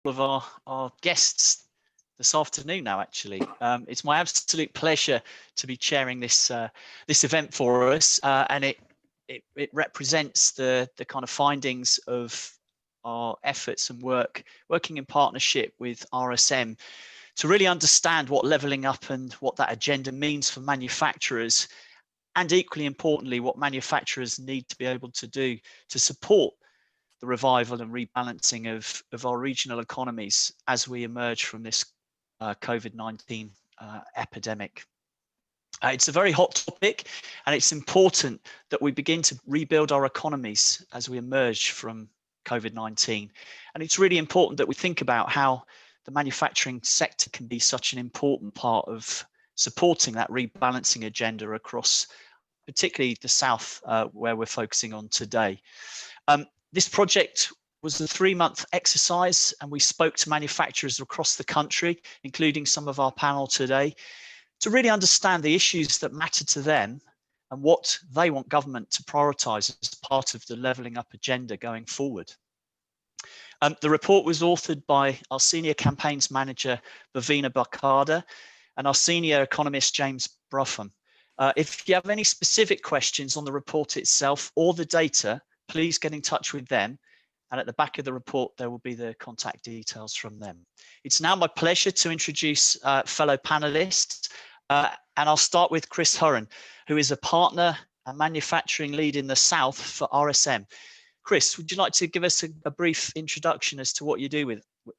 of our guests this afternoon now, actually. It's my absolute pleasure to be chairing this this event for us, and it represents the kind of findings of our efforts and working in partnership with RSM to really understand what levelling up and what that agenda means for manufacturers, and equally importantly, what manufacturers need to be able to do to support the revival and rebalancing of our regional economies as we emerge from this COVID-19 epidemic. It's a very hot topic, and it's important that we begin to rebuild our economies as we emerge from COVID-19. And it's really important that we think about how the manufacturing sector can be such an important part of supporting that rebalancing agenda across particularly the South, where we're focusing on today. This project was a 3-month exercise, and we spoke to manufacturers across the country, including some of our panel today, to really understand the issues that matter to them and what they want government to prioritise as part of the levelling up agenda going forward. The report was authored by our Senior Campaigns Manager, Bhavina Bakada, and our Senior Economist, James Bruffham. If you have any specific questions on the report itself or the data, please get in touch with them. And at the back of the report, there will be the contact details from them. It's now my pleasure to introduce fellow panelists. And I'll start with Chris Hurren, who is a partner and manufacturing lead in the South for RSM. Chris, would you like to give us a brief introduction as to what you do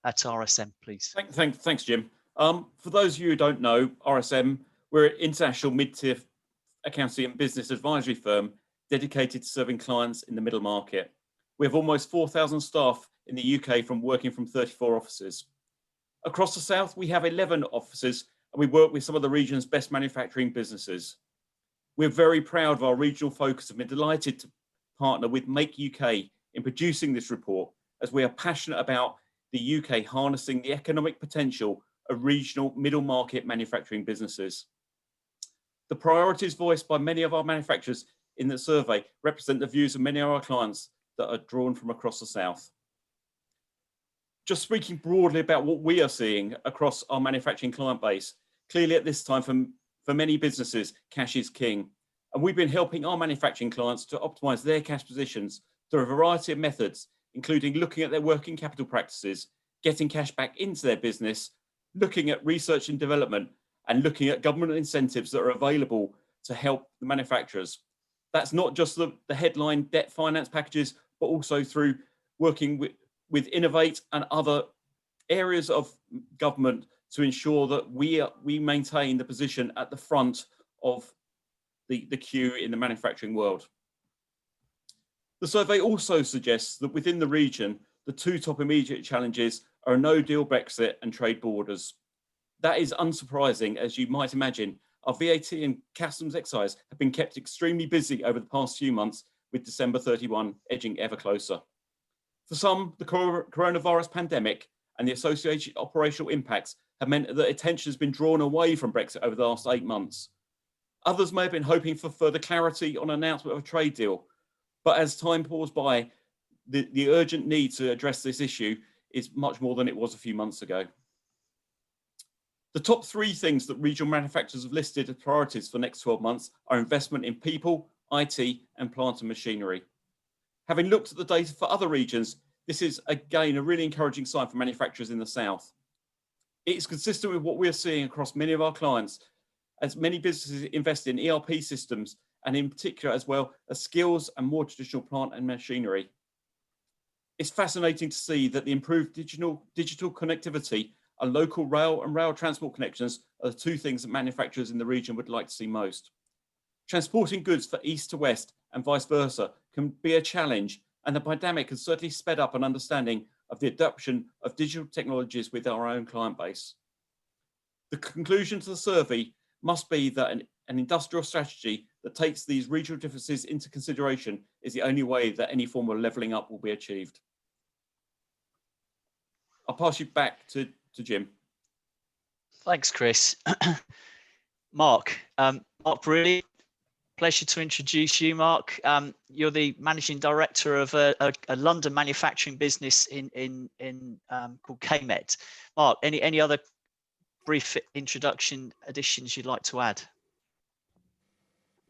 at RSM, please? Thanks, Jim. For those of you who don't know, RSM, we're an international mid-tier accounting and business advisory firm dedicated to serving clients in the middle market. We have almost 4,000 staff in the UK working from 34 offices. Across the South, we have 11 offices, and we work with some of the region's best manufacturing businesses. We're very proud of our regional focus and we're delighted to partner with Make UK in producing this report, as we are passionate about the UK harnessing the economic potential of regional middle market manufacturing businesses. The priorities voiced by many of our manufacturers in the survey represent the views of many of our clients that are drawn from across the South. Just speaking broadly about what we are seeing across our manufacturing client base, clearly at this time for many businesses, cash is king. And we've been helping our manufacturing clients to optimize their cash positions through a variety of methods, including looking at their working capital practices, getting cash back into their business, looking at research and development, and looking at government incentives that are available to help the manufacturers. That's not just the headline debt finance packages, but also through working with Innovate and other areas of government to ensure that we maintain the position at the front of the queue in the manufacturing world. The survey also suggests that within the region, the two top immediate challenges are a no-deal Brexit and trade borders. That is unsurprising, as you might imagine. Our VAT and customs excise have been kept extremely busy over the past few months, with December 31 edging ever closer. For some, the coronavirus pandemic and the associated operational impacts have meant that attention has been drawn away from Brexit over the last 8 months. Others may have been hoping for further clarity on an announcement of a trade deal, but as time pours by, the urgent need to address this issue is much more than it was a few months ago. The top 3 things that regional manufacturers have listed as priorities for the next 12 months are investment in people, IT, and plant and machinery. Having looked at the data for other regions, this is again a really encouraging sign for manufacturers in the South. It is consistent with what we're seeing across many of our clients, as many businesses invest in ERP systems, and in particular as well as skills and more traditional plant and machinery. It's fascinating to see that the improved digital connectivity and local rail and rail transport connections are the 2 things that manufacturers in the region would like to see most. Transporting goods from east to west and vice versa can be a challenge, and the pandemic has certainly sped up an understanding of the adoption of digital technologies with our own client base. The conclusion to the survey must be that an industrial strategy that takes these regional differences into consideration is the only way that any form of levelling up will be achieved. I'll pass you back to Jim. Thanks, Chris. Mark Brearley, pleasure to introduce you, Mark. You're the managing director of a London manufacturing business called Kaymet. Mark, any other brief introduction additions you'd like to add?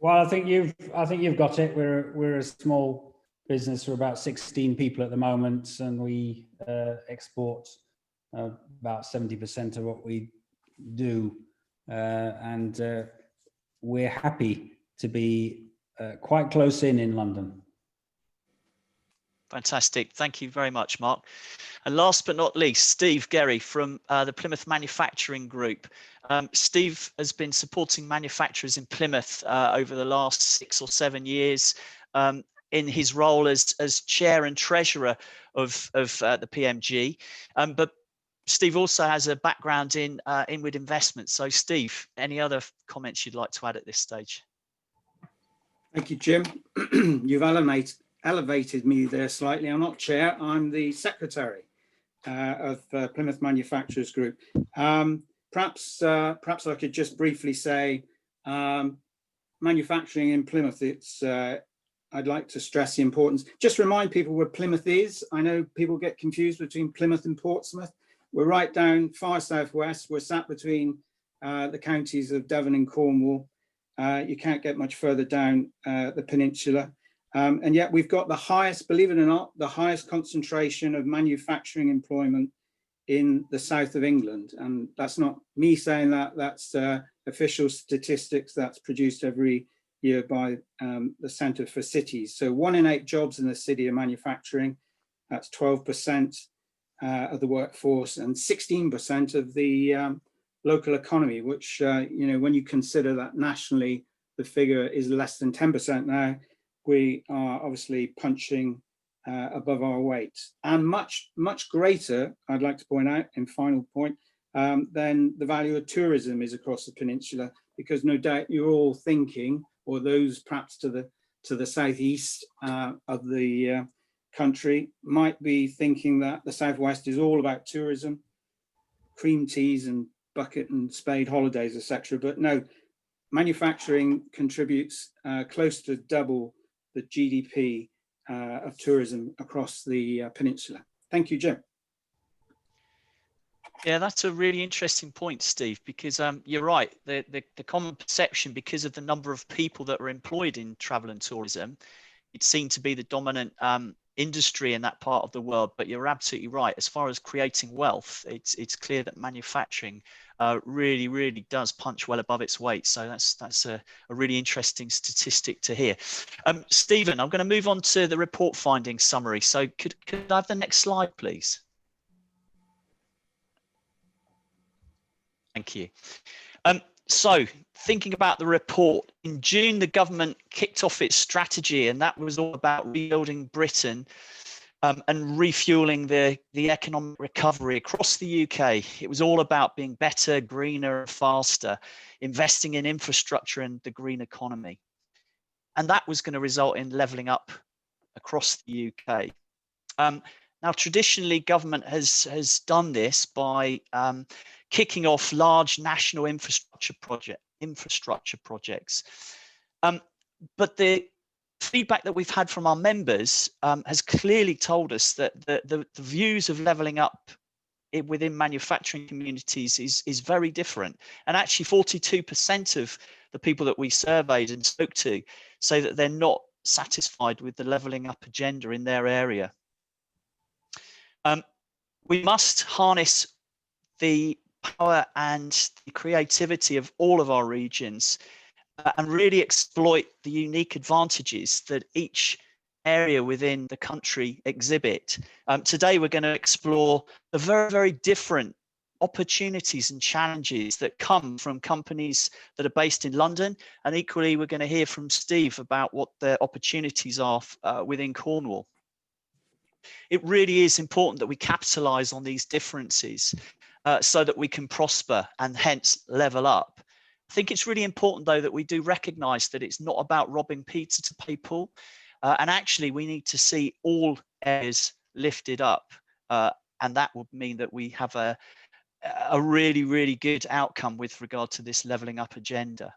Well, I think you've got it. We're a small business. We're about 16 people at the moment, and we export about 70% of what we do, and we're happy to be quite close in London. Fantastic. Thank you very much, Mark. And last but not least, Steve Gerry from the Plymouth Manufacturing Group. Steve has been supporting manufacturers in Plymouth over the last 6 or 7 years in his role as chair and treasurer of the PMG. But Steve also has a background in inward investment. So Steve, any other comments you'd like to add at this stage? Thank you, Jim. You've elevated me there slightly. I'm not chair, I'm the secretary of Plymouth Manufacturers Group. Perhaps I could just briefly say, manufacturing in Plymouth, I'd like to stress the importance. Just remind people where Plymouth is. I know people get confused between Plymouth and Portsmouth. We're right down far southwest. We're sat between the counties of Devon and Cornwall. You can't get much further down the peninsula. And yet we've got the highest, believe it or not, the highest concentration of manufacturing employment in the south of England. And that's not me saying that, that's official statistics that's produced every year by the Centre for Cities. So 1 in 8 jobs in the city are manufacturing. That's 12% of the workforce and 16% of the local economy, which, when you consider that nationally, the figure is less than 10% now, we are obviously punching above our weight. And much, much greater, I'd like to point out, in final point, than the value of tourism is across the peninsula, because no doubt you're all thinking, or those perhaps to the southeast of the country might be thinking that the southwest is all about tourism, cream teas and bucket and spade holidays, etc. But no, manufacturing contributes close to double the GDP of tourism across the peninsula. Thank you, Jim. Yeah, that's a really interesting point, Steve, because you're right. The common perception, because of the number of people that are employed in travel and tourism, it seemed to be the dominant industry in that part of the world. But you're absolutely right. As far as creating wealth, it's clear that manufacturing really does punch well above its weight. So that's a really interesting statistic to hear. Stephen, I'm going to move on to the report findings summary. So could I have the next slide, please? Thank you. So thinking about the report, in June, the government kicked off its strategy, and that was all about rebuilding Britain and refueling the economic recovery across the UK. It was all about being better, greener, and faster, investing in infrastructure and the green economy. And that was going to result in levelling up across the UK. Now, traditionally, government has done this by kicking off large national infrastructure projects. But the feedback that we've had from our members has clearly told us that the views of levelling up within manufacturing communities is very different. And actually 42% of the people that we surveyed and spoke to say that they're not satisfied with the levelling up agenda in their area. We must harness the power and the creativity of all of our regions and really exploit the unique advantages that each area within the country exhibit. Today, we're going to explore the very different opportunities and challenges that come from companies that are based in London. And equally, we're going to hear from Steve about what the opportunities are within Cornwall. It really is important that we capitalise on these differences so that we can prosper and hence level up. I think it's really important, though, that we do recognise that it's not about robbing Peter to pay Paul. And actually, we need to see all areas lifted up. And that would mean that we have a really good outcome with regard to this levelling up agenda.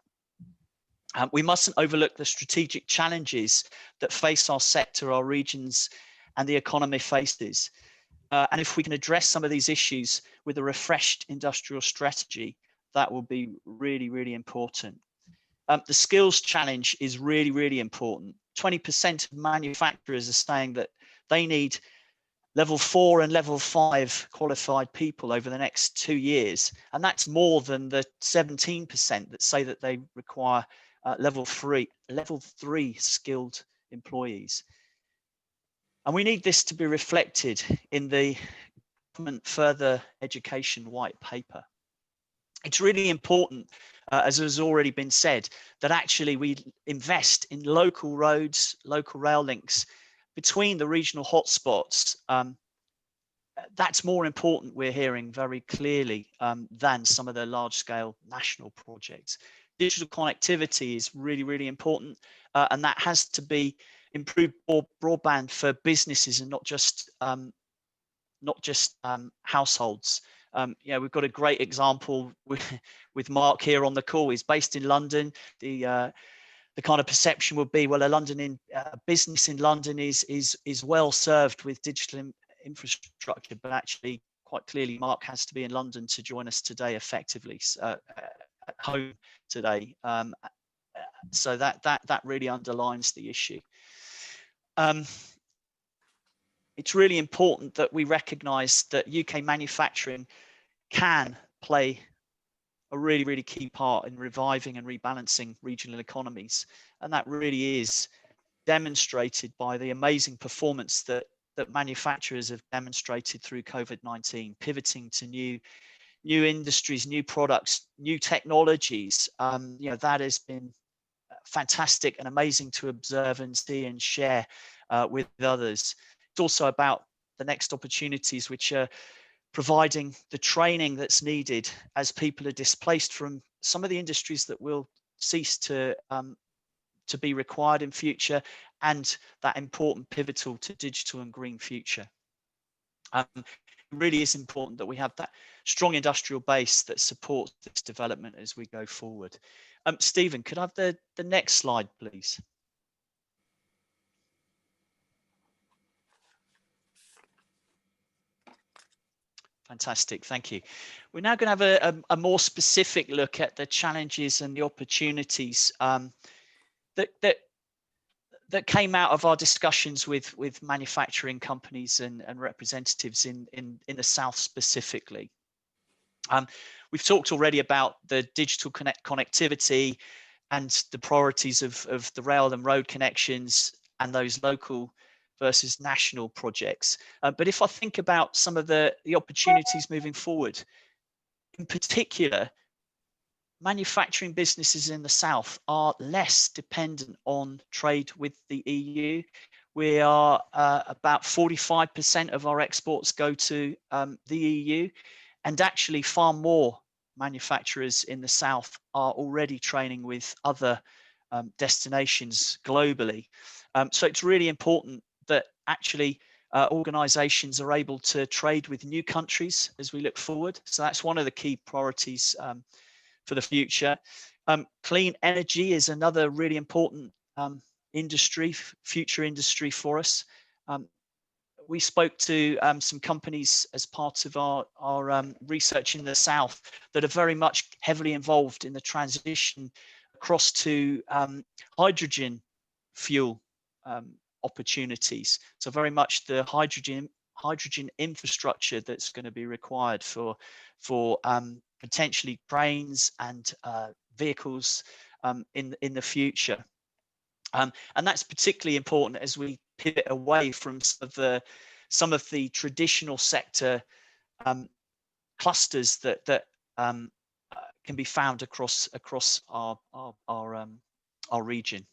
We mustn't overlook the strategic challenges that face our sector, our regions, and the economy faces. And if we can address some of these issues with a refreshed industrial strategy, that will be really, really important. The skills challenge is really, really important. 20% of manufacturers are saying that they need level 4 and level 5 qualified people over the next 2 years. And that's more than the 17% that say that they require level 3 skilled employees. And we need this to be reflected in the government further education white paper. It's really important, as has already been said, that actually we invest in local roads, local rail links between the regional hotspots. That's more important, we're hearing very clearly, than some of the large scale national projects. Digital connectivity is really, really important, and that has to be improved broadband for businesses and not just households. We've got a great example with Mark here on the call. He's based in London. The kind of perception would be, well, a business in London is well served with digital infrastructure, but actually, quite clearly, Mark has to be in London to join us today effectively, at home today. So that really underlines the issue. It's really important that we recognise that UK manufacturing can play a really, really key part in reviving and rebalancing regional economies. And that really is demonstrated by the amazing performance that manufacturers have demonstrated through COVID-19, pivoting to new industries, new products, new technologies. That has been fantastic and amazing to observe and see and share with others. It's also about the next opportunities, which are providing the training that's needed as people are displaced from some of the industries that will cease to be required in future, and that important pivotal to digital and green future. It really is important that we have that strong industrial base that supports this development as we go forward. Stephen, could I have the next slide, please? Fantastic, thank you. We're now going to have a more specific look at the challenges and the opportunities that came out of our discussions with manufacturing companies and representatives in the South specifically. We've talked already about the digital connectivity and the priorities of the rail and road connections and those local versus national projects. But if I think about some of the opportunities moving forward, in particular, manufacturing businesses in the South are less dependent on trade with the EU. We are about 45% of our exports go to the EU, and actually far more manufacturers in the South are already training with other destinations globally. So it's really important that actually organizations are able to trade with new countries as we look forward. So that's one of the key priorities for the future. Clean energy is another really important future industry for us. We spoke to some companies as part of our research in the South that are very much heavily involved in the transition across to hydrogen fuel opportunities. So very much the hydrogen infrastructure that's going to be required for potentially trains and vehicles in the future. And that's particularly important as we pivot away from some of the traditional sector clusters that can be found across our region.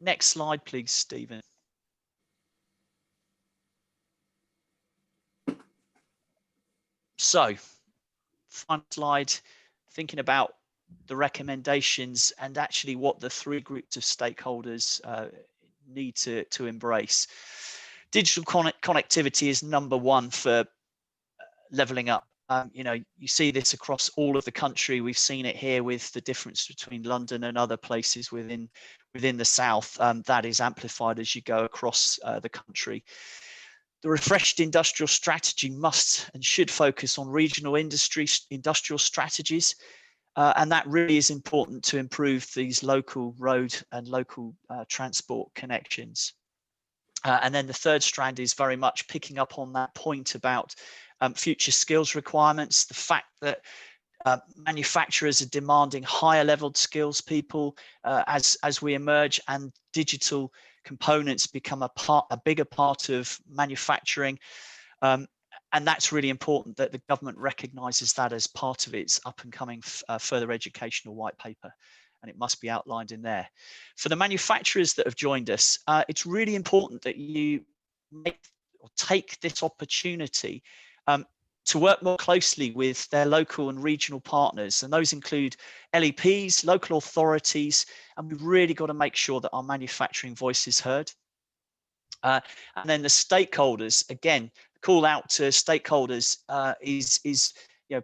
Next slide, please, Stephen. So, final slide, thinking about the recommendations and actually what the three groups of stakeholders need to embrace. Digital connectivity is number one for levelling up. you see this across all of the country. We've seen it here with the difference between London and other places within the south. That is amplified as you go across the country. The refreshed industrial strategy must and should focus on regional industrial strategies. And that really is important to improve these local road and local transport connections. And then the third strand is very much picking up on that point about future skills requirements, the fact that manufacturers are demanding higher leveled skills people as we emerge, and digital components become a bigger part of manufacturing. And that's really important that the government recognises that as part of its up and coming further educational white paper, and it must be outlined in there. For the manufacturers that have joined us, it's really important that you take this opportunity to work more closely with their local and regional partners, and those include LEPs, local authorities, and we've really got to make sure that our manufacturing voice is heard. And then the stakeholders, again, call out to stakeholders is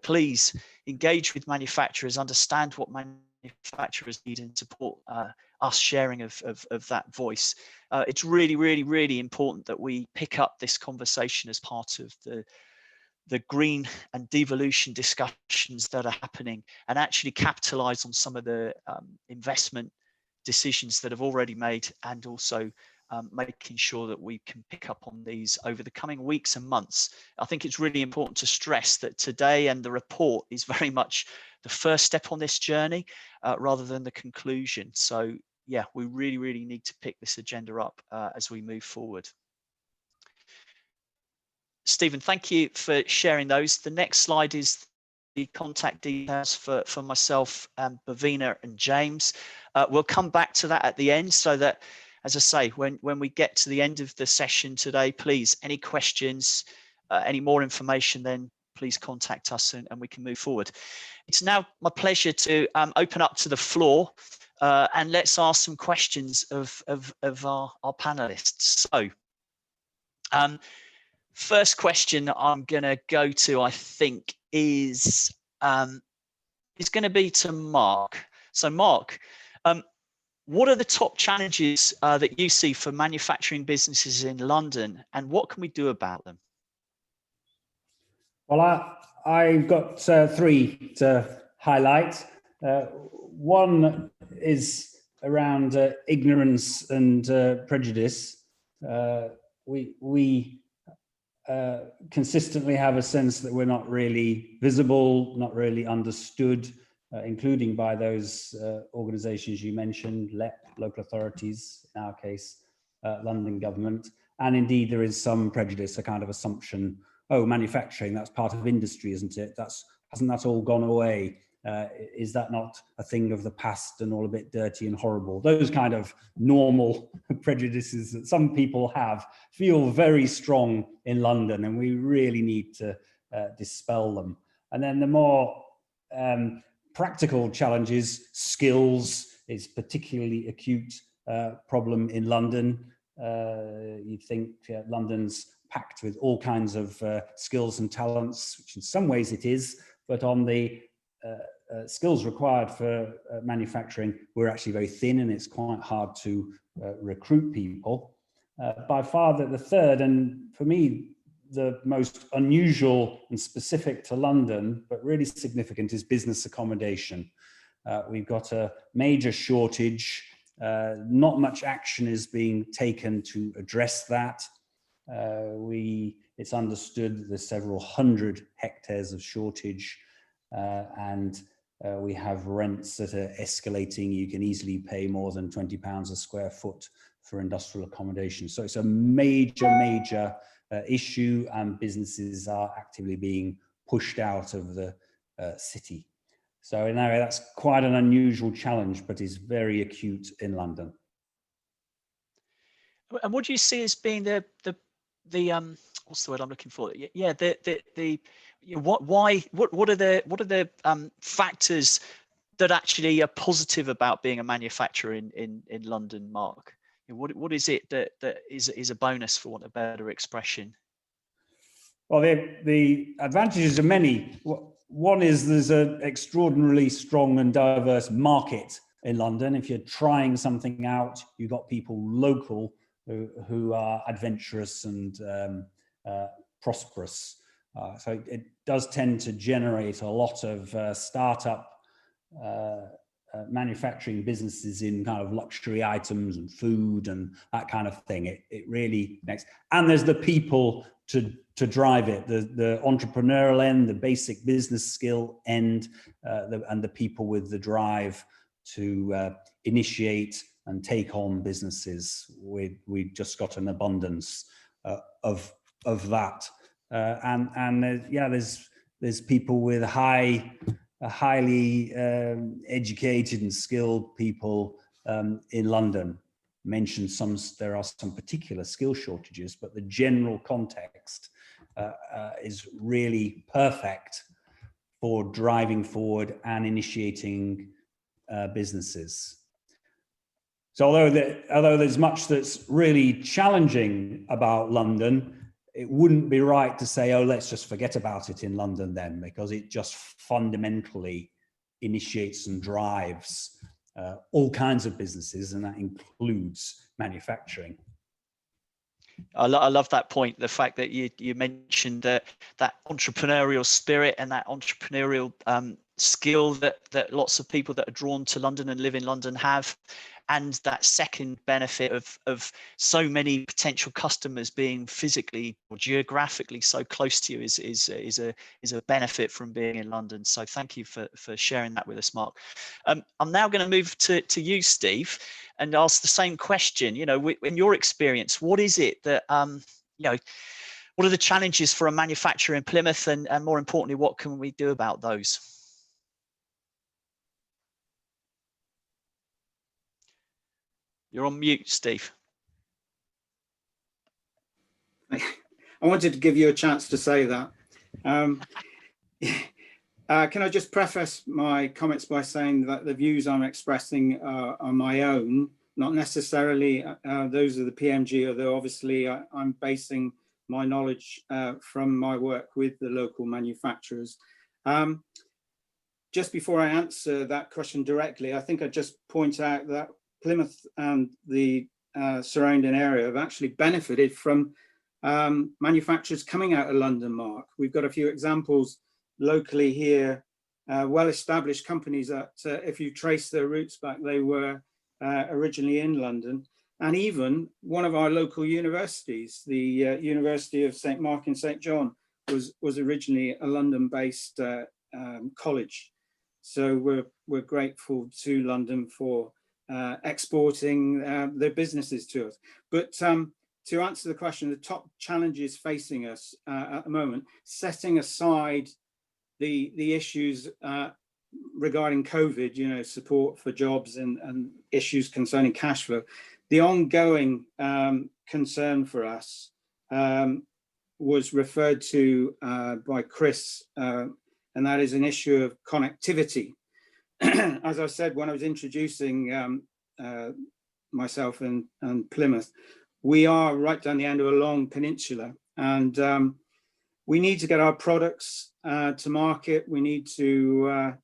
please engage with manufacturers, understand what manufacturers need, and support us sharing of that voice. It's really, really, really important that we pick up this conversation as part of the green and devolution discussions that are happening, and actually capitalize on some of the investment decisions that have already made, and also making sure that we can pick up on these over the coming weeks and months. I think it's really important to stress that today and the report is very much the first step on this journey rather than the conclusion. So yeah, we really, really need to pick this agenda up as we move forward. Stephen, thank you for sharing those. The next slide is the contact details for myself, Bavina and James. We'll come back to that at the end, so that, as I say, when we get to the end of the session today, please, any questions, any more information, then please contact us and we can move forward. It's now my pleasure to open up to the floor and let's ask some questions of our panelists. So, first question I'm going to go to, I think, is going to be to Mark. So, Mark, what are the top challenges that you see for manufacturing businesses in London, and what can we do about them? Well, I've got three to highlight. One is around ignorance and prejudice. We consistently have a sense that we're not really visible, not really understood, including by those organisations you mentioned, local authorities, in our case, London government. And indeed, there is some prejudice, a kind of assumption, oh, manufacturing, that's part of industry, isn't it? Hasn't that all gone away? Is that not a thing of the past and all a bit dirty and horrible? Those kind of normal prejudices that some people have feel very strong in London, and we really need to dispel them. And then the more practical challenges, skills is particularly acute problem in London. You'd think London's packed with all kinds of skills and talents, which in some ways it is, but on the skills required for manufacturing, we're actually very thin, and it's quite hard to recruit people. By far the third, and for me, the most unusual and specific to London, but really significant, is business accommodation. We've got a major shortage. Not much action is being taken to address that. It's understood that there's several hundred hectares of shortage, and we have rents that are escalating. You can easily pay more than £20 a square foot for industrial accommodation. So it's a major issue, and businesses are actively being pushed out of the city. So in that way, that's quite an unusual challenge, but is very acute in London. And what do you see as being the what's the word I'm looking for? Yeah, what are the factors that actually are positive about being a manufacturer in London, Mark? What is it that is a bonus, for want of a better expression? Well, the advantages are many. One is there's an extraordinarily strong and diverse market in London. If you're trying something out, you've got people local who are adventurous and prosperous. So it does tend to generate a lot of startup manufacturing businesses in kind of luxury items and food and that kind of thing. It really connects. And there's the people to drive it, the entrepreneurial end, the basic business skill end, and the people with the drive to initiate and take on businesses. We've just got an abundance of that. There's people with highly educated and skilled people in London. Mentioned there are some particular skill shortages, but the general context is really perfect for driving forward and initiating businesses. So although there's much that's really challenging about London, it wouldn't be right to say, oh, let's just forget about it in London then, because it just fundamentally initiates and drives all kinds of businesses, and that includes manufacturing. I love that point, the fact that you mentioned that entrepreneurial spirit and that entrepreneurial skill that lots of people that are drawn to London and live in London have, and that second benefit of so many potential customers being physically or geographically so close to you is a benefit from being in London. So thank you for sharing that with us, Mark. I'm now going to move to you, Steve, and ask the same question. You know, in your experience, what is it that what are the challenges for a manufacturer in Plymouth, and more importantly, what can we do about those? You're on mute, Steve. I wanted to give you a chance to say that. Can I just preface my comments by saying that the views I'm expressing are my own, not necessarily those of the PMG, although obviously I'm basing my knowledge from my work with the local manufacturers. Just before I answer that question directly, I think I'd just point out that Plymouth and the surrounding area have actually benefited from manufacturers coming out of London, Mark. We've got a few examples locally here, well-established companies that if you trace their roots back, they were originally in London. And even one of our local universities, the University of St. Mark in St. John, was originally a London-based college. So we're grateful to London for exporting their businesses to us. But to answer the question, the top challenges facing us at the moment, setting aside the issues regarding COVID, you know, support for jobs and issues concerning cash flow, the ongoing concern for us was referred to by Chris, and that is an issue of connectivity. As I said when I was introducing myself and Plymouth, we are right down the end of a long peninsula, and we need to get our products to market. We need to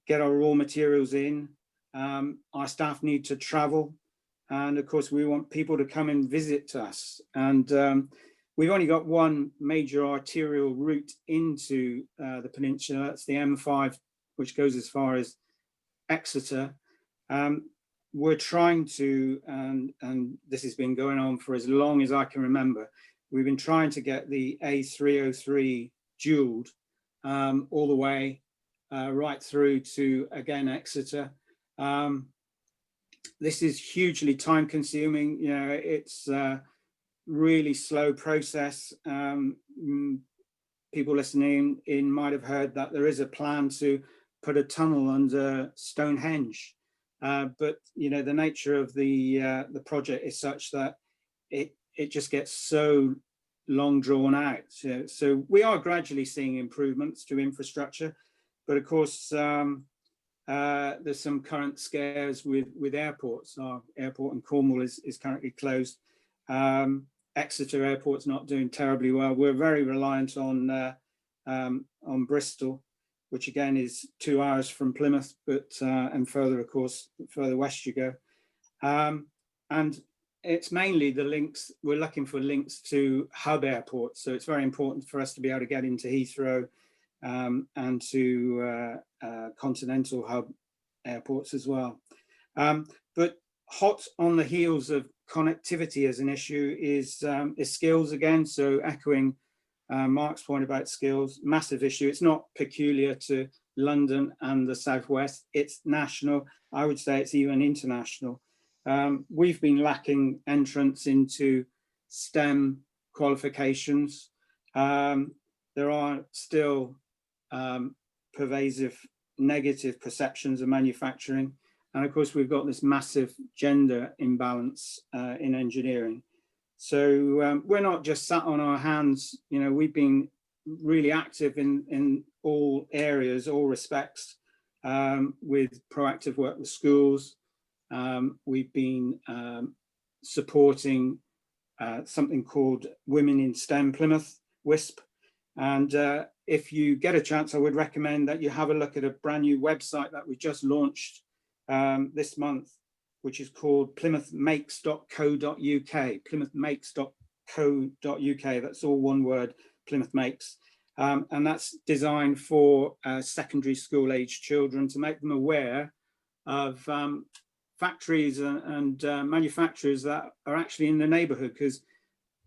get our raw materials in. Our staff need to travel, and of course we want people to come and visit us. And we've only got one major arterial route into the peninsula. That's the M5, which goes as far as Exeter. We're trying to, and this has been going on for as long as I can remember, we've been trying to get the A303 dualed all the way right through to, again, Exeter. This is hugely time consuming. You know, it's a really slow process. People listening in might have heard that there is a plan to put a tunnel under Stonehenge. But you know, the nature of the project is such that it just gets so long drawn out. So we are gradually seeing improvements to infrastructure, but of course there's some current scares with airports. Our airport in Cornwall is currently closed. Exeter Airport's not doing terribly well. We're very reliant on Bristol, which again is 2 hours from Plymouth, but and further, of course, further west you go. And it's mainly the links. We're looking for links to hub airports. So it's very important for us to be able to get into Heathrow and to continental hub airports as well. But hot on the heels of connectivity as an issue is skills again. So echoing Mark's point about skills, massive issue. It's not peculiar to London and the Southwest. It's national. I would say it's even international. We've been lacking entrance into STEM qualifications. There are still pervasive negative perceptions of manufacturing. And of course, we've got this massive gender imbalance in engineering. So we're not just sat on our hands. You know, we've been really active in all areas, all respects, with proactive work with schools. We've been supporting something called Women in STEM Plymouth, WISP. And if you get a chance, I would recommend that you have a look at a brand new website that we just launched this month, which is called plymouthmakes.co.uk, plymouthmakes.co.uk. That's all one word, Plymouth Makes. And that's designed for secondary school age children to make them aware of factories and manufacturers that are actually in the neighborhood, because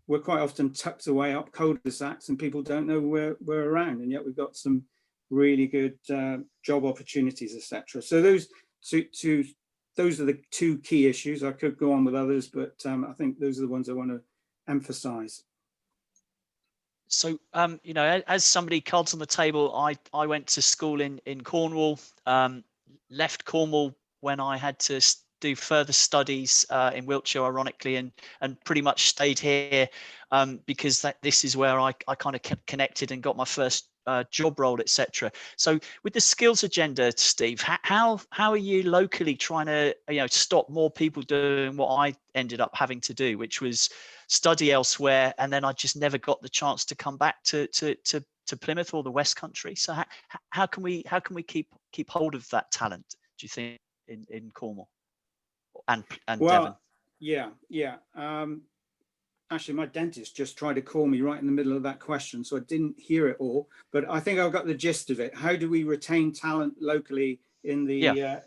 we're quite often tucked away up cul-de-sacs and people don't know we're around, and yet we've got some really good job opportunities, etc. So those are the two key issues. I could go on with others, but I think those are the ones I want to emphasize. So, you know, as somebody, cards on the table, I went to school in Cornwall, left Cornwall when I had to do further studies in Wiltshire, ironically, and pretty much stayed here because this is where I kind of connected and got my first job role, etc. So with the skills agenda, Steve, how are you locally trying to stop more people doing what I ended up having to do, which was study elsewhere, and then I just never got the chance to come back to Plymouth or the West Country? So how can we keep hold of that talent, do you think, in Cornwall and Devon? Yeah. Actually, my dentist just tried to call me right in the middle of that question, so I didn't hear it all, but I think I've got the gist of it. How do we retain talent locally in the area?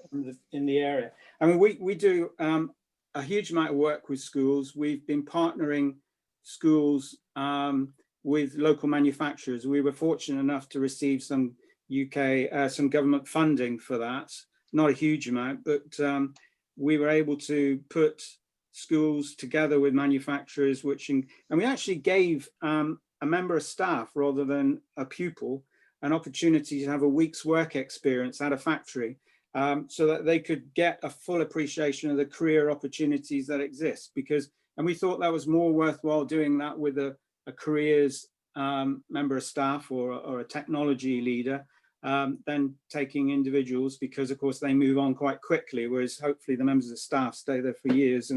I mean, we do a huge amount of work with schools. We've been partnering schools with local manufacturers. We were fortunate enough to receive some some government funding for that. Not a huge amount, but we were able to put schools together with manufacturers, and we actually gave a member of staff, rather than a pupil, an opportunity to have a week's work experience at a factory, so that they could get a full appreciation of the career opportunities that exist. And we thought that was more worthwhile doing that with a careers member of staff or a technology leader than taking individuals, because of course they move on quite quickly, whereas hopefully the members of staff stay there for years.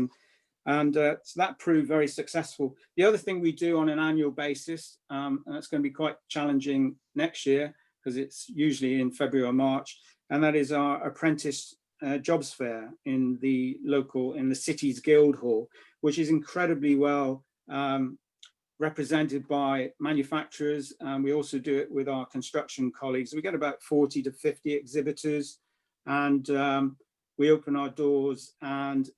And so that proved very successful. The other thing we do on an annual basis, and that's going to be quite challenging next year because it's usually in February or March, and that is our apprentice jobs fair in the city's guild hall, which is incredibly well represented by manufacturers. We also do it with our construction colleagues. We get about 40 to 50 exhibitors, and we open our doors, and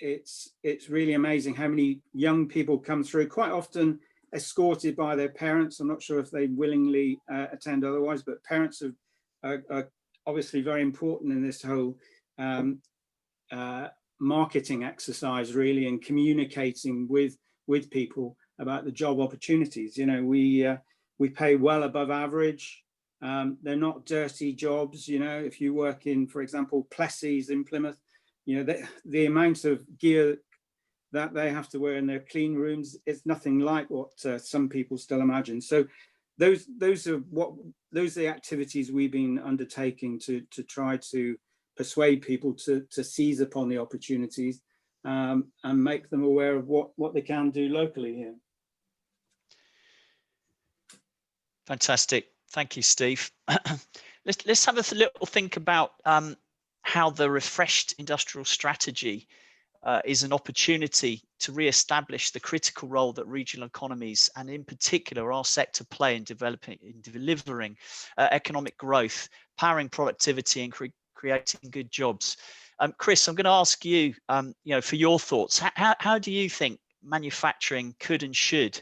it's really amazing how many young people come through, quite often escorted by their parents. I'm not sure if they willingly attend otherwise, but parents are obviously very important in this whole marketing exercise, really, and communicating with people about the job opportunities. You know, we pay well above average. They're not dirty jobs. You know, if you work in, for example, Plessy's in Plymouth, you know, the amount of gear that they have to wear in their clean rooms is nothing like what some people still imagine. So those are the activities we've been undertaking to try to persuade people to seize upon the opportunities. and make them aware of what they can do locally here. Fantastic. Thank you, Steve. Let's have a little think about how the refreshed industrial strategy is an opportunity to re-establish the critical role that regional economies, and in particular our sector, play in delivering economic growth, powering productivity, and creating good jobs. Chris, I'm going to ask you, for your thoughts. How do you think manufacturing could and should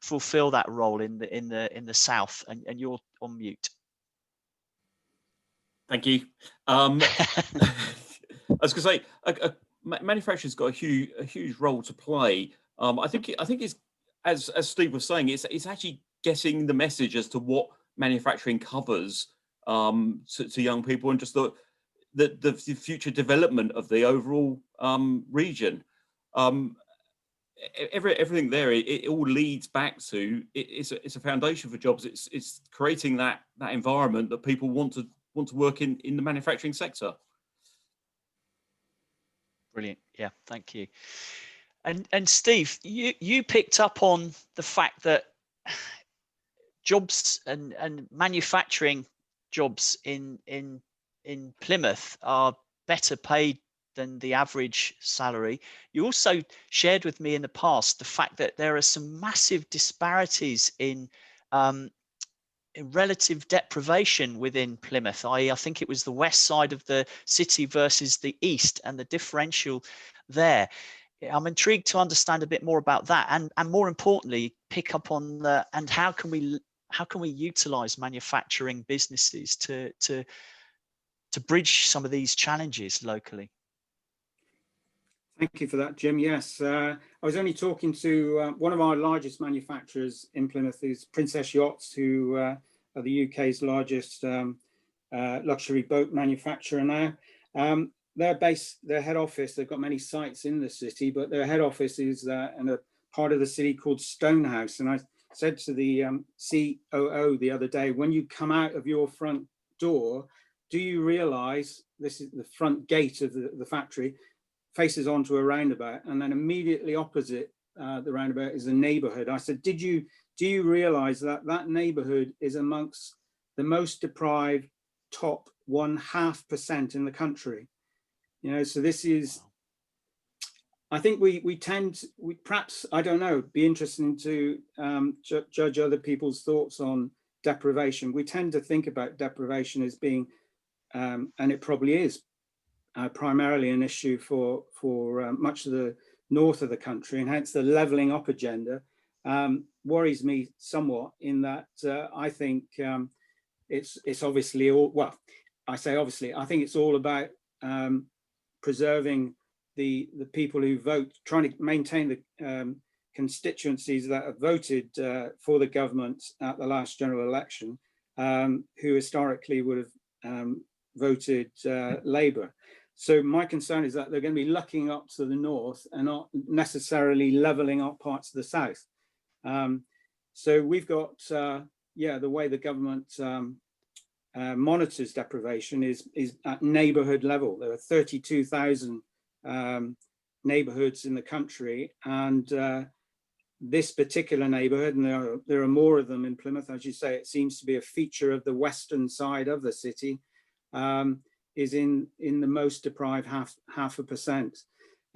fulfil that role in the south? And you're on mute. Thank you. I was going to say, manufacturing's got a huge role to play. I think it's, as Steve was saying, it's actually getting the message as to what manufacturing covers to young people, and just the future development of the overall region. Everything there, it all leads back to it's a foundation for jobs. It's creating that environment that people want to work in the manufacturing sector. Brilliant. Yeah, thank you. And Steve, you picked up on the fact that jobs and manufacturing jobs in Plymouth are better paid than the average salary. You also shared with me in the past the fact that there are some massive disparities in relative deprivation within Plymouth. I think it was the west side of the city versus the east, and the differential there. I'm intrigued to understand a bit more about that, and more importantly, pick up on and how can we utilize manufacturing businesses to bridge some of these challenges locally. Thank you for that, Jim. Yes, I was only talking to one of our largest manufacturers in Plymouth, is Princess Yachts, who are the UK's largest luxury boat manufacturer now. Their head office, they've got many sites in the city, but their head office is in a part of the city called Stonehouse. And I said to the COO the other day, when you come out of your front door, do you realise this is the front gate of the factory, faces onto a roundabout, and then immediately opposite the roundabout is a neighbourhood. I said, do you realise that neighbourhood is amongst the most deprived top 0.5% in the country? So this is, I think we perhaps, I don't know, be interesting to judge other people's thoughts on deprivation. We tend to think about deprivation as being, and it probably is, primarily an issue for much of the north of the country, and hence the levelling up agenda worries me somewhat, in that I think it's obviously all, well, I say obviously, I think it's all about preserving the people who vote, trying to maintain the constituencies that have voted for the government at the last general election, who historically would have voted Labour. So my concern is that they're going to be looking up to the north and not necessarily levelling up parts of the south. So we've got, the way the government monitors deprivation is at neighbourhood level. There are 32,000 neighbourhoods in the country, and this particular neighbourhood, and there are more of them in Plymouth, as you say, it seems to be a feature of the western side of the city, is in the most deprived 0.5%.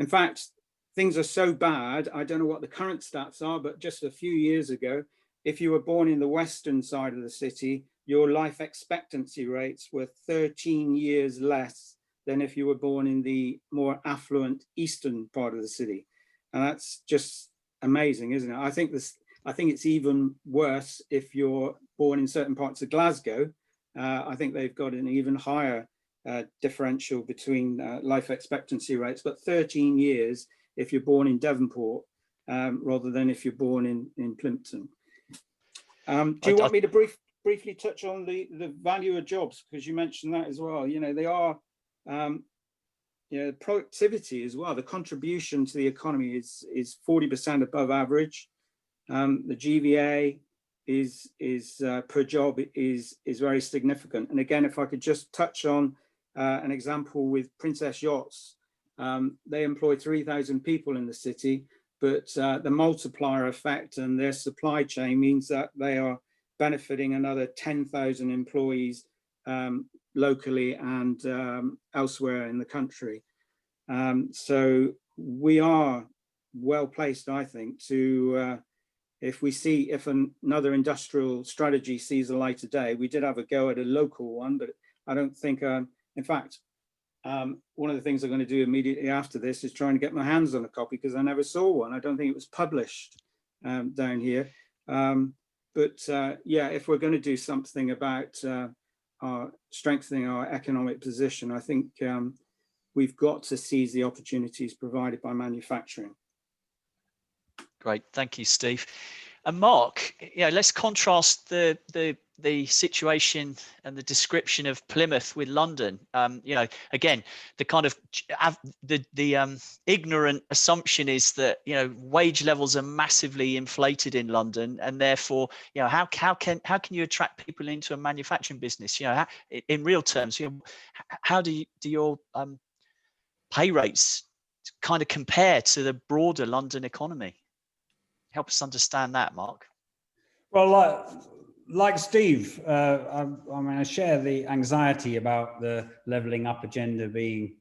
In fact, things are so bad, I don't know what the current stats are, but just a few years ago, if you were born in the western side of the city, your life expectancy rates were 13 years less than if you were born in the more affluent eastern part of the city. And that's just amazing, isn't it? I think it's even worse if you're born in certain parts of Glasgow. I think they've got an even higher differential between life expectancy rates, but 13 years if you're born in Devonport rather than if you're born in Plympton. Do you want me to briefly touch on the value of jobs, because you mentioned that as well? They are productivity as well. The contribution to the economy is 40% above average. The GVA is per job is very significant. And again, if I could just touch on an example with Princess Yachts, They employ 3,000 people in the city, but the multiplier effect and their supply chain means that they are benefiting another 10,000 employees locally and elsewhere in the country. So we are well placed, I think, to if another industrial strategy sees the light of day. We did have a go at a local one, but I don't think, in fact, one of the things I'm going to do immediately after this is trying to get my hands on a copy, because I never saw one. I don't think it was published down here. Yeah, if we're going to do something about strengthening our economic position, I think we've got to seize the opportunities provided by manufacturing. Great, thank you, Steve. And Mark, let's contrast the situation and the description of Plymouth with London. Again, the kind of the ignorant assumption is that wage levels are massively inflated in London, and therefore how can you attract people into a manufacturing business? In real terms, how do your pay rates kind of compare to the broader London economy? Help us understand that, Mark. Well, like Steve, I share the anxiety about the levelling up agenda being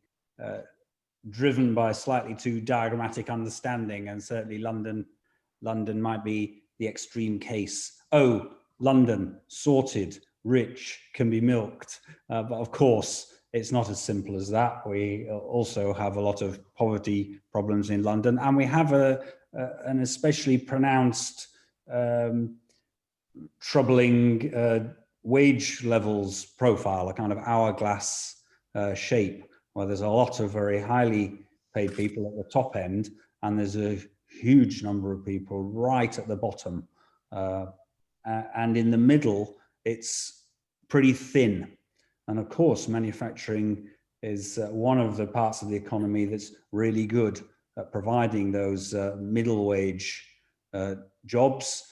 driven by slightly too diagrammatic understanding, and certainly London might be the extreme case. Oh, London, sorted, rich, can be milked. But of course, it's not as simple as that. We also have a lot of poverty problems in London, and we have an especially pronounced troubling wage levels profile, a kind of hourglass shape, where there's a lot of very highly paid people at the top end, and there's a huge number of people right at the bottom. And in the middle, it's pretty thin. And of course, manufacturing is one of the parts of the economy that's really good at providing those middle wage jobs.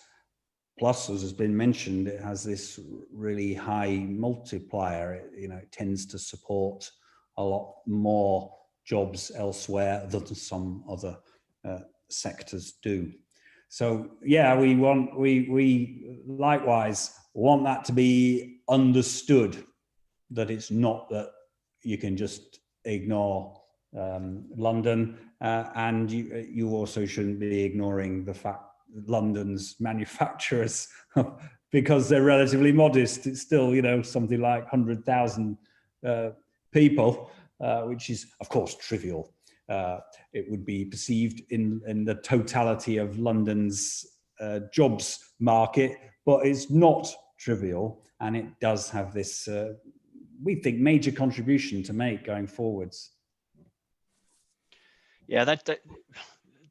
Plus, as has been mentioned, it has this really high multiplier. It tends to support a lot more jobs elsewhere than some other sectors do. So yeah, we likewise want that to be understood, that it's not that you can just ignore London, and you also shouldn't be ignoring the fact that London's manufacturers, because they're relatively modest, it's still something like 100,000 people, which is of course trivial. It would be perceived in the totality of London's jobs market, but it's not trivial, and it does have this we think major contribution to make going forwards. Yeah,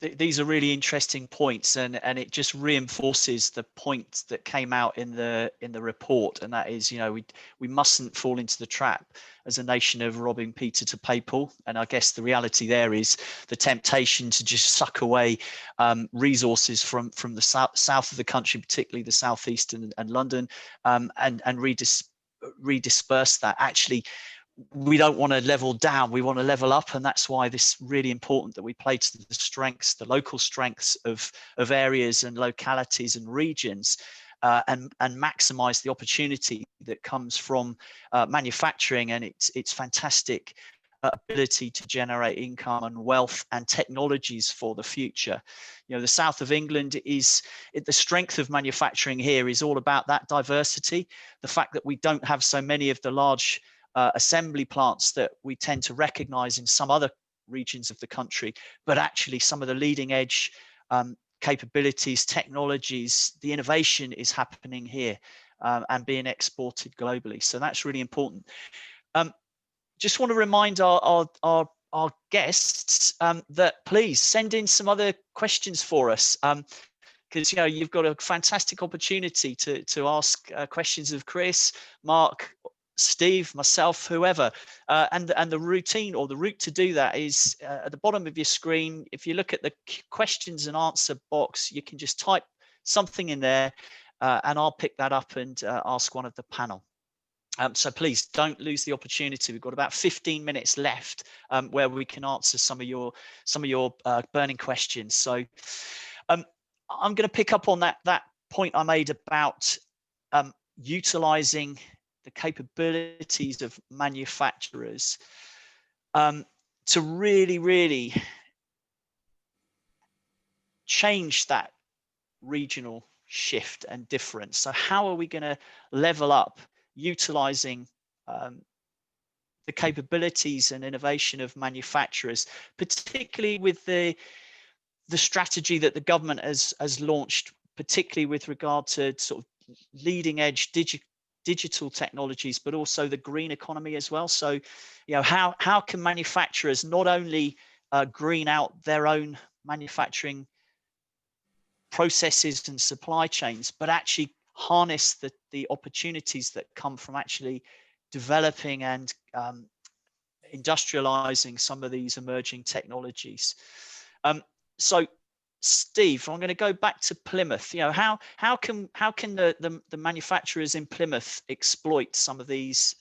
these are really interesting points, and it just reinforces the point that came out in the report, and that is, we mustn't fall into the trap as a nation of robbing Peter to pay Paul. And I guess the reality there is the temptation to just suck away resources from the south of the country, particularly the southeast and London, and redisperse that. Actually, we don't want to level down, we want to level up, and that's why this is really important, that we play to the strengths, the local strengths of areas and localities and regions, and maximize the opportunity that comes from manufacturing and its fantastic ability to generate income and wealth and technologies for the future. The south of England the strength of manufacturing here is all about that diversity, the fact that we don't have so many of the large assembly plants that we tend to recognize in some other regions of the country, but actually some of the leading edge capabilities, technologies, the innovation is happening here and being exported globally. So that's really important. Just want to remind our guests that please send in some other questions for us, because you've got a fantastic opportunity to ask questions of Chris, Mark, Steve, myself, whoever, and the routine or the route to do that is at the bottom of your screen. If you look at the questions and answer box, you can just type something in there, and I'll pick that up and ask one of the panel. So please don't lose the opportunity. We've got about 15 minutes left where we can answer some of your burning questions. So I'm going to pick up on that point I made about utilizing the capabilities of manufacturers to really change that regional shift and difference. So how are we going to level up utilizing the capabilities and innovation of manufacturers, particularly with the strategy that the government has launched, particularly with regard to sort of leading edge digital technologies, but also the green economy as well. So, you know, how can manufacturers not only green out their own manufacturing processes and supply chains, but actually harness the opportunities that come from actually developing and industrializing some of these emerging technologies. So Steve, I'm going to go back to Plymouth. You know, how can the manufacturers in Plymouth exploit some of these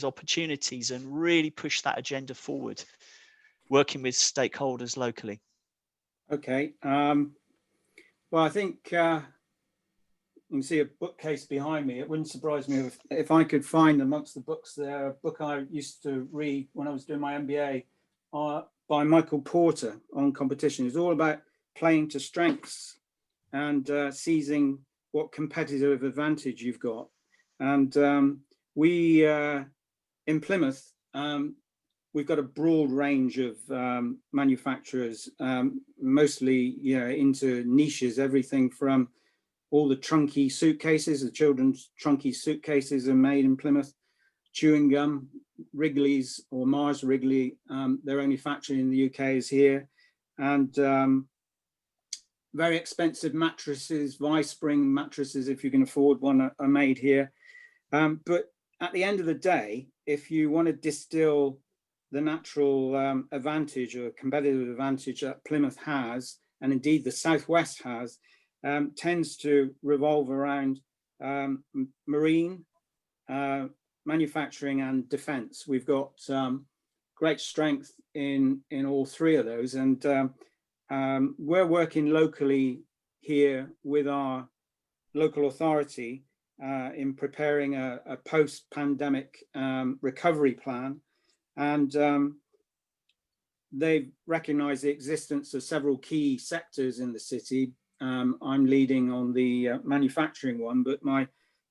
opportunities and really push that agenda forward, working with stakeholders locally? Okay. Well, I think you can see a bookcase behind me. It wouldn't surprise me if I could find amongst the books there a book I used to read when I was doing my MBA by Michael Porter on competition. It's all about playing to strengths and seizing what competitive advantage you've got. And we in Plymouth, we've got a broad range of manufacturers, mostly into niches, everything from all the trunky suitcases, the children's trunky suitcases are made in Plymouth, chewing gum, Wrigley's or Mars Wrigley, their only factory in the UK is here, and very expensive mattresses, Vi-Spring mattresses, if you can afford one, are made here. But at the end of the day, if you want to distill the natural advantage or competitive advantage that Plymouth has, and indeed the Southwest has, tends to revolve around marine, manufacturing and defence. We've got great strength in all three of those, and we're working locally here with our local authority in preparing a post-pandemic recovery plan, and they've recognised the existence of several key sectors in the city. I'm leading on the manufacturing one, but my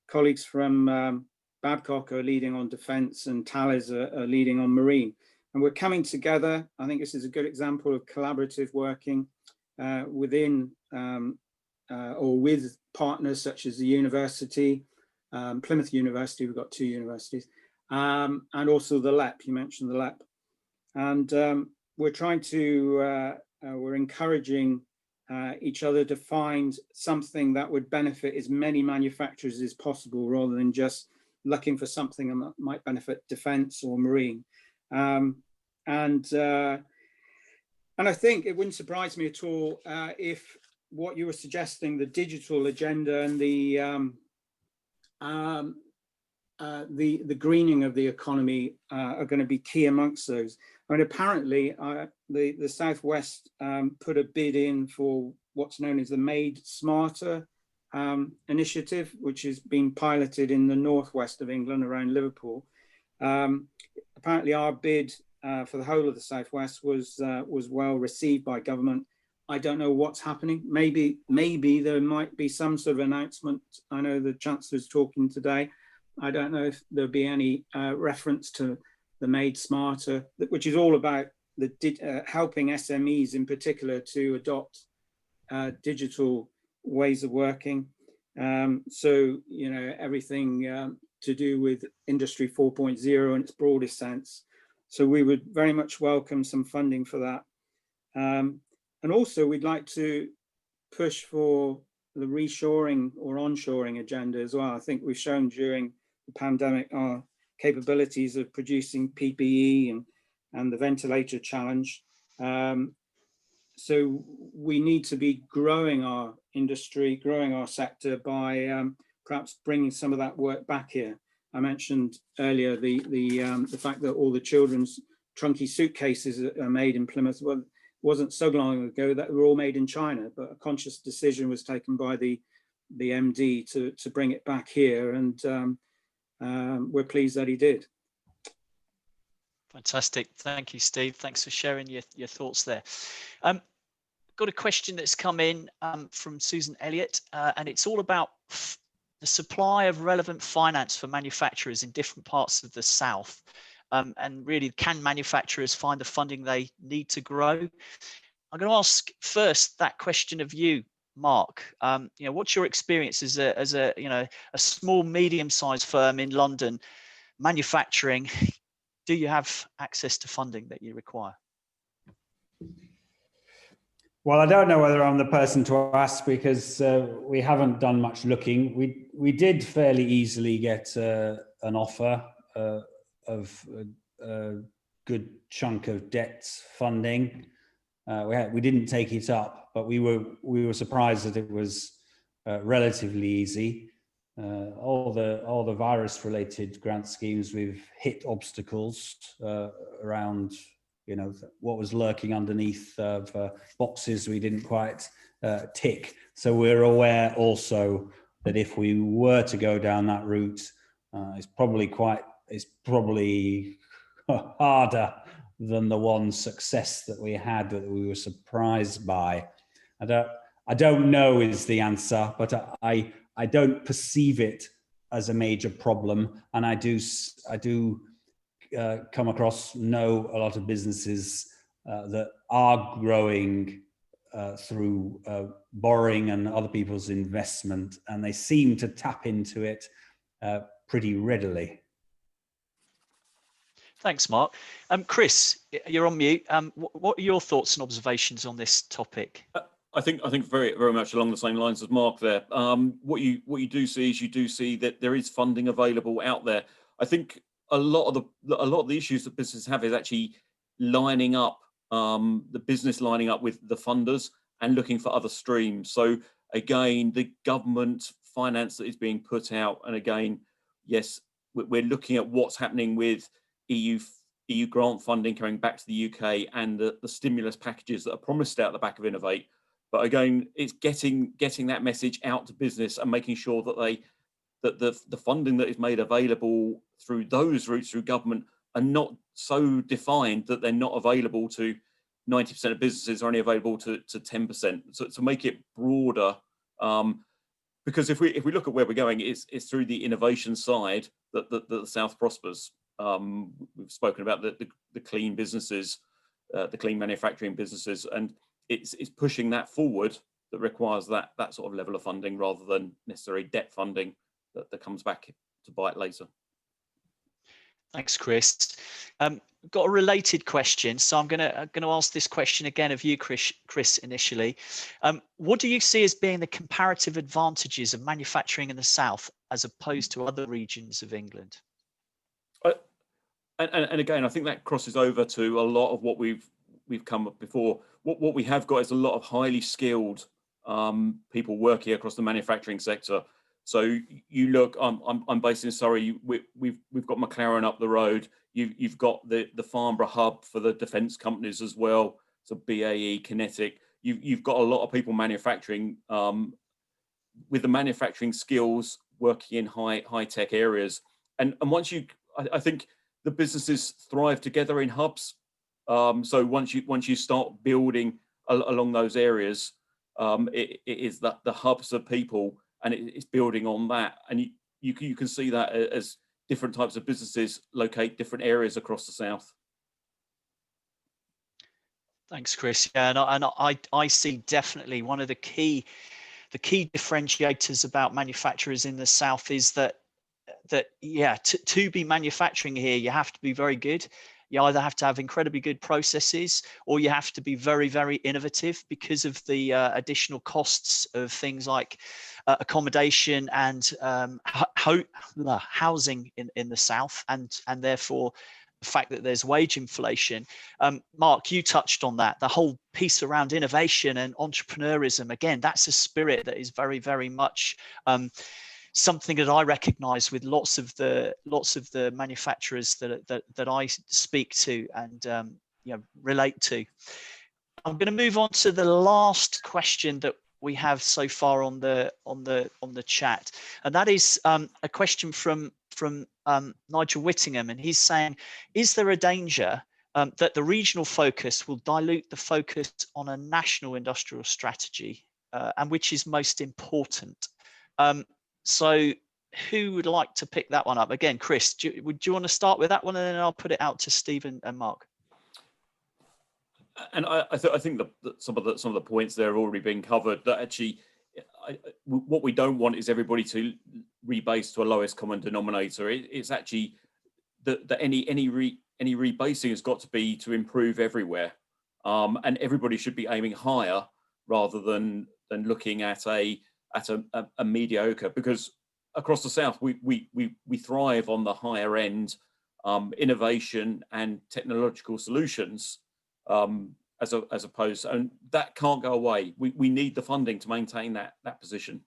colleagues from Babcock are leading on defence, and Thales are leading on marine. And we're coming together. I think this is a good example of collaborative working within or with partners such as the university, Plymouth University, we've got two universities, and also the LEP, you mentioned the LEP. And we're trying to, we're encouraging each other to find something that would benefit as many manufacturers as possible, rather than just looking for something that might benefit defence or marine. And I think it wouldn't surprise me at all if what you were suggesting, the digital agenda and the greening of the economy are going to be key amongst those. I mean, apparently the Southwest put a bid in for what's known as the Made Smarter initiative, which is being piloted in the northwest of England around Liverpool. Apparently our bid for the whole of the Southwest was well received by government. I don't know what's happening. Maybe there might be some sort of announcement. I know the Chancellor's talking today. I don't know if there'll be any reference to the Made Smarter, which is all about the helping SMEs in particular to adopt digital ways of working. So, you know, everything to do with Industry 4.0 in its broadest sense. So we would very much welcome some funding for that. And also we'd like to push for the reshoring or onshoring agenda as well. I think we've shown during the pandemic our capabilities of producing PPE and the ventilator challenge. So we need to be growing our industry, growing our sector by perhaps bringing some of that work back here. I mentioned earlier the fact that all the children's trunky suitcases are made in Plymouth. Well, it wasn't so long ago that they were all made in China, but a conscious decision was taken by the MD to bring it back here, and we're pleased that he did. Fantastic. Thank you, Steve. Thanks for sharing your thoughts there. Got a question that's come in from Susan Elliott, and it's all about the supply of relevant finance for manufacturers in different parts of the South. And really, can manufacturers find the funding they need to grow? I'm going to ask first that question of you, Mark. What's your experience as a small, medium-sized firm in London manufacturing? Do you have access to funding that you require? Well, I don't know whether I'm the person to ask, because we haven't done much looking. We did fairly easily get an offer of a good chunk of debt funding. We didn't take it up, but we were surprised that it was relatively easy. All the virus-related grant schemes, we've hit obstacles around, what was lurking underneath of boxes we didn't quite tick. So we're aware also that if we were to go down that route, it's probably harder than the one success that we had, that we were surprised by. I don't know is the answer, but I don't perceive it as a major problem, and I do come across, know a lot of businesses that are growing through borrowing and other people's investment, and they seem to tap into it pretty readily. Thanks, Mark. Chris, you're on mute. What are your thoughts and observations on this topic? I think very, very much along the same lines as Mark there. What you do see is you do see that there is funding available out there. I think a lot of the issues that businesses have is actually lining up, the business lining up with the funders and looking for other streams. So again, the government finance that is being put out, and again, yes, we're looking at what's happening with EU grant funding coming back to the UK, and the stimulus packages that are promised out the back of Innovate. But again, it's getting that message out to business and making sure that the funding that is made available through those routes through government are not so defined that they're not available to 90% of businesses, are only available to 10%. So to make it broader, because if we look at where we're going, it's through the innovation side that the South prospers. We've spoken about the clean businesses, the clean manufacturing businesses, and it's pushing that forward that requires that sort of level of funding, rather than necessarily debt funding that comes back to bite later. Thanks, Chris. Got a related question, so I'm going to ask this question again of you, Chris, initially. What do you see as being the comparative advantages of manufacturing in the South as opposed to other regions of England? And again, I think that crosses over to a lot of what we've come up before. What we have got is a lot of highly skilled people working across the manufacturing sector. So you look, I'm based in Surrey. We've got McLaren up the road. You've got the Farnborough hub for the defence companies as well. So BAE, Kinetic. You've got a lot of people manufacturing with the manufacturing skills, working in high tech areas. And once I think the businesses thrive together in hubs. So once you start building along those areas, it is that the hubs of people, and it's building on that. And you can see that as different types of businesses locate different areas across the South. Thanks, Chris. Yeah, and I see definitely one of the key differentiators about manufacturers in the South is that to be manufacturing here, you have to be very good. You either have to have incredibly good processes, or you have to be very, very innovative because of the additional costs of things like accommodation and housing in the South, and therefore the fact that there's wage inflation. Mark, you touched on that, the whole piece around innovation and entrepreneurism. Again, that's a spirit that is very, very much something that I recognise with lots of the manufacturers that I speak to and relate to. I'm going to move on to the last question that we have so far on the chat, and that is a question from Nigel Whittingham, and he's saying, is there a danger that the regional focus will dilute the focus on a national industrial strategy, and which is most important? So who would like to pick that one up? Again, Chris, would you want to start with that one, and then I'll put it out to Stephen and Mark? And I think that some of the points there have already been covered. That actually, what we don't want is everybody to rebase to a lowest common denominator. It's actually that any rebasing has got to be to improve everywhere, and everybody should be aiming higher rather than looking at a mediocre. Because across the south, we thrive on the higher end innovation and technological solutions. As opposed, and that can't go away. We need the funding to maintain that position.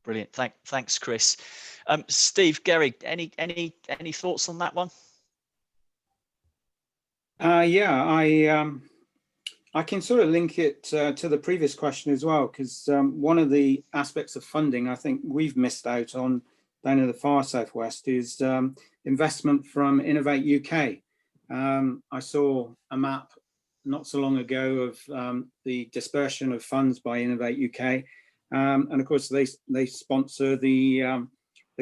Brilliant. Thanks, Chris. Steve, Gerry, any thoughts on that one? Yeah, I can sort of link it to the previous question as well, because one of the aspects of funding I think we've missed out on down in the far southwest is investment from Innovate UK. I saw a map not so long ago of the dispersion of funds by Innovate UK, and of course they sponsor the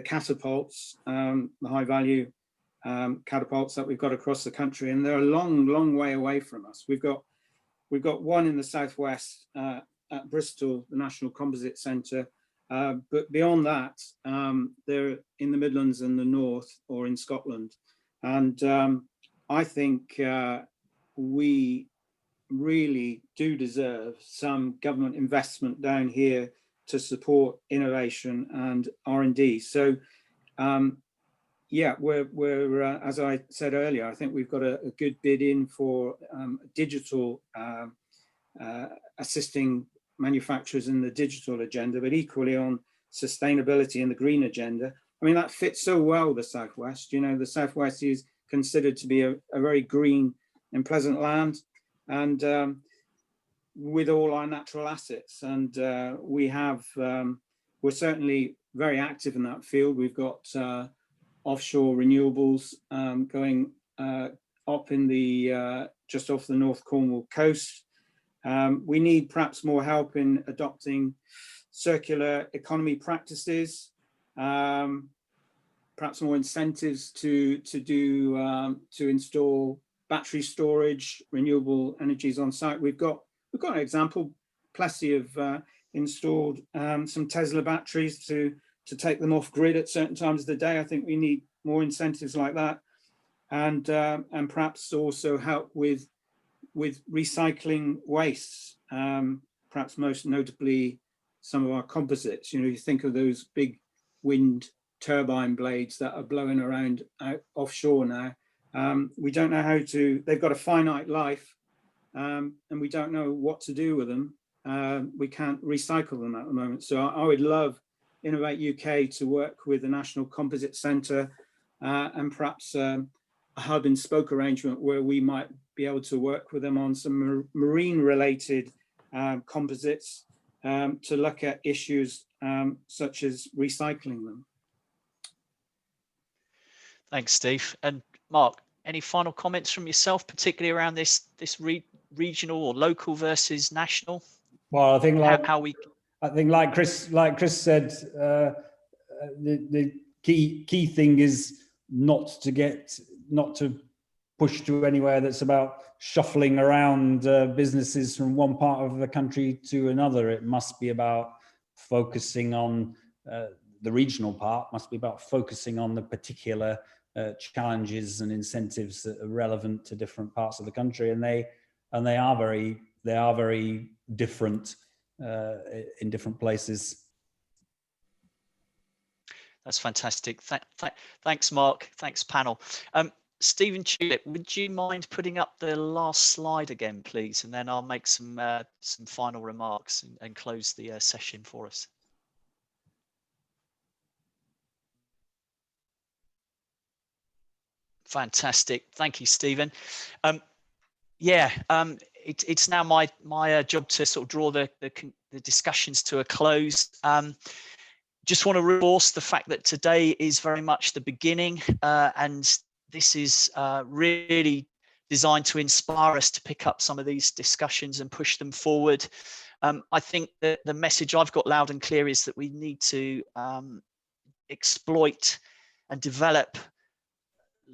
catapults, the high value catapults that we've got across the country, and they're a long way away from us. We've got one in the southwest at Bristol, the National Composite Centre, but beyond that, they're in the Midlands and the North, or in Scotland, and I think we really do deserve some government investment down here to support innovation and R&D. So, yeah, we're as I said earlier, I think we've got a good bid in for digital assisting manufacturers in the digital agenda, but equally on sustainability and the green agenda. I mean, that fits so well the southwest. You know, the southwest is considered to be a very green and pleasant land, and with all our natural assets, and we're certainly very active in that field. We've got offshore renewables going up in the just off the North Cornwall coast. We need perhaps more help in adopting circular economy practices. Perhaps more incentives to install battery storage, renewable energies on site. We've got an example. Plessy have installed some Tesla batteries to take them off grid at certain times of the day. I think we need more incentives like that, and perhaps also help with recycling wastes. Perhaps most notably some of our composites. You know, you think of those big wind turbine blades that are blowing around out offshore now. We don't know how to, they've got a finite life, and we don't know what to do with them. We can't recycle them at the moment. So I would love Innovate UK to work with the National Composite Centre and perhaps a hub and spoke arrangement where we might be able to work with them on some marine related composites to look at issues such as recycling them. Thanks, Steve. And Mark, any final comments from yourself, particularly around this regional or local versus national? Well, I think like Chris said, the key thing is not to push to anywhere that's about shuffling around businesses from one part of the country to another. It must be about focusing on the regional part, must be about focusing on the particular challenges and incentives that are relevant to different parts of the country, and they are very different in different places. That's fantastic. Thanks, Mark. Thanks, panel. Stephen Tulip, would you mind putting up the last slide again, please? And then I'll make some final remarks and close the session for us. Fantastic. Thank you, Stephen. It's now my job to sort of draw the discussions to a close. Just want to reinforce the fact that today is very much the beginning, and this is really designed to inspire us to pick up some of these discussions and push them forward. I think that the message I've got loud and clear is that we need to exploit and develop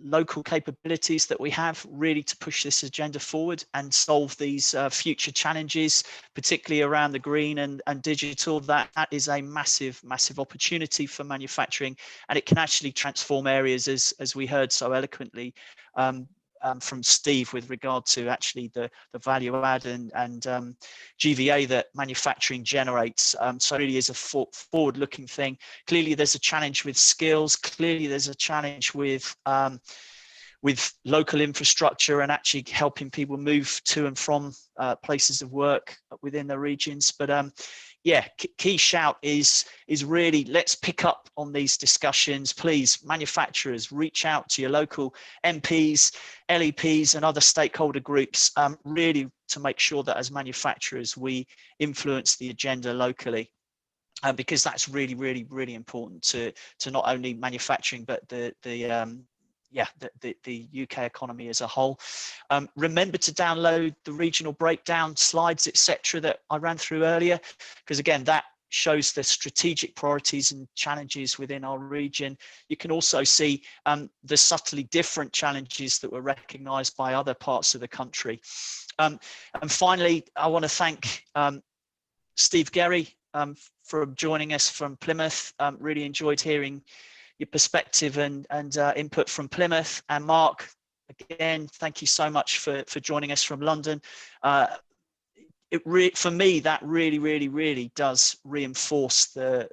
local capabilities that we have really to push this agenda forward and solve these future challenges, particularly around the green and digital. That is a massive opportunity for manufacturing, and it can actually transform areas, as we heard so eloquently from Steve, with regard to actually the value add and GVA that manufacturing generates. So it really is a forward-looking thing. Clearly, there's a challenge with skills. Clearly, there's a challenge with local infrastructure and actually helping people move to and from places of work within the regions. But key shout is really, let's pick up on these discussions. Please, manufacturers, reach out to your local MPs, LEPs and other stakeholder groups, really to make sure that as manufacturers we influence the agenda locally. Because that's really important to not only manufacturing but the UK economy as a whole. Remember to download the regional breakdown slides, etc., that I ran through earlier, because again, that shows the strategic priorities and challenges within our region. You can also see the subtly different challenges that were recognised by other parts of the country. And finally, I want to thank Steve Gerry for joining us from Plymouth. Really enjoyed hearing your perspective and input from Plymouth. And Mark, again, thank you so much for joining us from London. For me, that really does reinforce the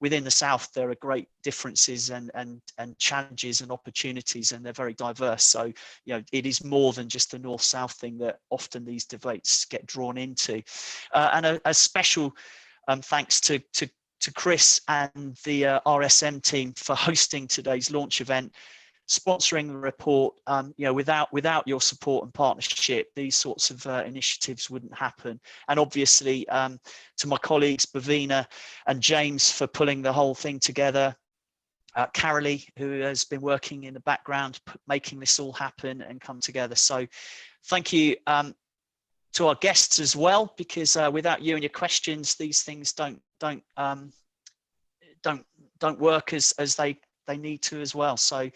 within the South there are great differences and challenges and opportunities, and they're very diverse. So it is more than just the North-South thing that often these debates get drawn into. And a special thanks to Chris and the RSM team for hosting today's launch event, sponsoring the report. Without your support and partnership, these sorts of initiatives wouldn't happen. And obviously to my colleagues Bavina and James for pulling the whole thing together, Carolee, who has been working in the background making this all happen and come together. So thank you to our guests as well, because without you and your questions, these things don't work as they need to as well. So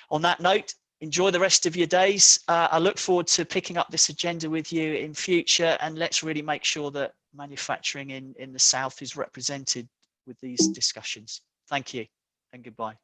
on that note, enjoy the rest of your days. I look forward to picking up this agenda with you in future, and let's really make sure that manufacturing in the South is represented with these discussions. Thank you and goodbye.